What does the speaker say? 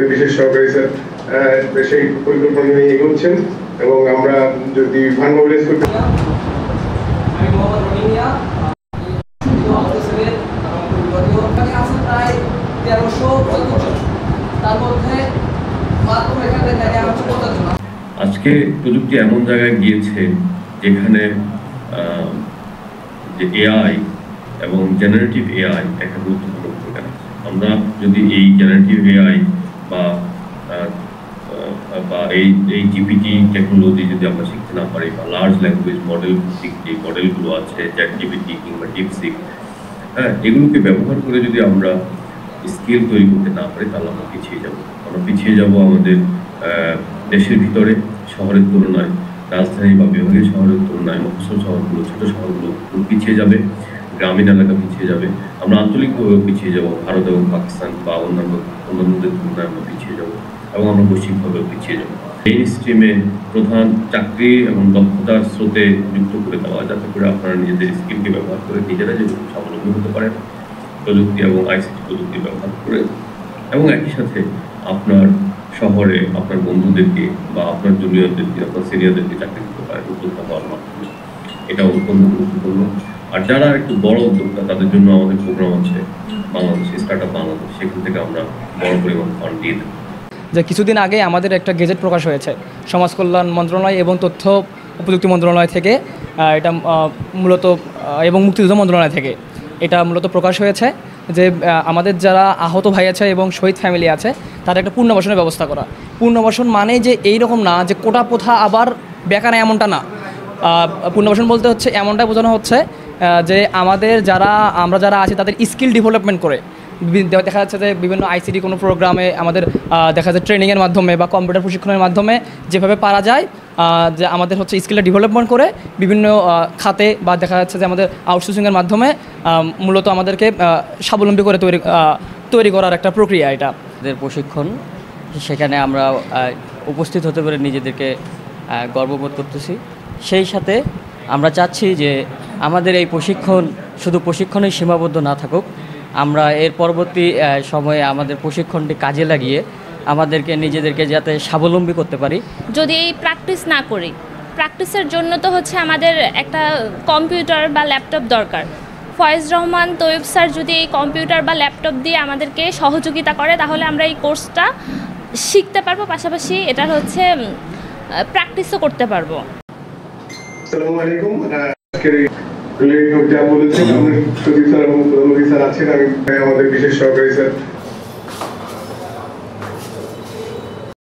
আমাদের বিশেষ সহকারী স্যার সেই পরিকল্পনা নিয়ে এগোচ্ছেন এবং আমরা যদি ফান্ড মোবিলাইজ করতে আজকে প্রযুক্তি এমন জায়গায় গিয়েছে যেখানে যে এআই এবং জেনারেটিভ এআই একটা গুরুত্বপূর্ণ ভূমিকা আছে। আমরা যদি এই জেনারেটিভ এআই বা এই জিপিটি টেকনোলজি যদি আমরা শিখতে না পারি বা লার্জ ল্যাঙ্গুয়েজ মডেল যে মডেলগুলো আছে চ্যাট জিপিটি কিংবা ডিপসিক, এগুলোকে ব্যবহার করে যদি আমরা স্কিল তৈরি করতে না পারি তাহলে আমরা পিছিয়ে যাব। আমরা পিছিয়ে যাব আমাদের দেশের ভিতরে শহরের তুলনায়, রাজধানী বা বিভাগীয় শহরের তুলনায় মফস্বল শহরগুলো, ছোট শহরগুলো পিছিয়ে যাবে, গ্রামীণ এলাকা পিছিয়ে যাবে। আমরা আঞ্চলিকভাবেও পিছিয়ে যাব, ভারত এবং পাকিস্তান বা অন্যান্যদের তুলনায় আমরা পিছিয়ে যাব এবং আমরা বৈশ্বিকভাবেও পিছিয়ে যাব। মেইন স্ট্রিমে প্রধান চাকরি এবং দক্ষতার স্রোতে যুক্ত করে দেওয়া, যাতে করে আপনারা নিজেদের স্কিলকে ব্যবহার করে নিজেরা যে স্বাবলম্বী হতে পারেন প্রযুক্তি এবং আইসিটি প্রযুক্তি ব্যবহার করে, এবং একই সাথে আপনার শহরে আপনার বন্ধুদেরকে বা আপনার জুনিয়রদেরকে, আপনার সিনিয়রদেরকে চাকরি দিতে পারেন উদ্যোক্তা হওয়ার মাধ্যমে। এটা অত্যন্ত গুরুত্বপূর্ণ। আর যারা একটু বড় উদ্যোক্তা তাদের জন্য আমাদের প্রোগ্রাম আছে বাংলাদেশ স্টার্ট আপ বাংলাদেশ, সেখান থেকে আমরা বড় পরিমাণ ফান্ড দিয়ে দেবো। যে কিছুদিন আগে আমাদের একটা গেজেট প্রকাশ হয়েছে সমাজ কল্যাণ মন্ত্রণালয় এবং তথ্য ও প্রযুক্তি মন্ত্রণালয় থেকে, এটা মূলত এবং মুক্তিযুদ্ধ মন্ত্রণালয় থেকে এটা মূলত প্রকাশ হয়েছে যে আমাদের যারা আহত ভাই আছে এবং শহীদ ফ্যামিলি আছে তাদের একটা পুনর্বাসনের ব্যবস্থা করা। পুনর্বাসন মানে যে এই রকম না যে কোটা প্রথা আবার বেকার, এমনটা না। পুনর্বাসন বলতে হচ্ছে এমনটাই বোঝানো হচ্ছে যে আমরা যারা আছি তাদের স্কিল ডেভেলপমেন্ট করে, দেখা যাচ্ছে যে বিভিন্ন আইসিটি কোনো প্রোগ্রামে আমাদের দেখা যাচ্ছে ট্রেনিংয়ের মাধ্যমে বা কম্পিউটার প্রশিক্ষণের মাধ্যমে যেভাবে পারা যায় যে আমাদের হচ্ছে স্কিলটা ডেভেলপমেন্ট করে বিভিন্ন খাতে বা দেখা যাচ্ছে যে আমাদের আউটসোর্সিংয়ের মাধ্যমে মূলত আমাদেরকে স্বাবলম্বী করে তৈরি করার একটা প্রক্রিয়া এটা। আমাদের প্রশিক্ষণ, সেখানে আমরা উপস্থিত হতে পারে নিজেদেরকে গর্ববোধ করতেছি। সেই সাথে আমরা চাচ্ছি যে আমাদের এই প্রশিক্ষণ শুধু প্রশিক্ষণেই সীমাবদ্ধ না থাকুক, আমরা এর পরবর্তী সময়ে আমাদের প্রশিক্ষণটি কাজে লাগিয়ে আমাদেরকে নিজেদেরকে যাতে স্বাবলম্বী করতে পারি। যদি এই প্র্যাকটিস না করি, প্র্যাকটিসের জন্য তো হচ্ছে আমাদের একটা কম্পিউটার বা ল্যাপটপ দরকার। ফয়েজ রহমান তৈয়ব স্যার যদি এই কম্পিউটার বা ল্যাপটপ দিয়ে আমাদেরকে সহযোগিতা করে তাহলে আমরা এই কোর্সটা শিখতে পারবো, পাশাপাশি এটার হচ্ছে প্র্যাকটিসও করতে পারবো। আসসালামু আলাইকুম। যা বলেছেন আমাদের সুদীপ স্যার এবং স্যার আছেন, আমি আমাদের বিশেষ সহকারী স্যার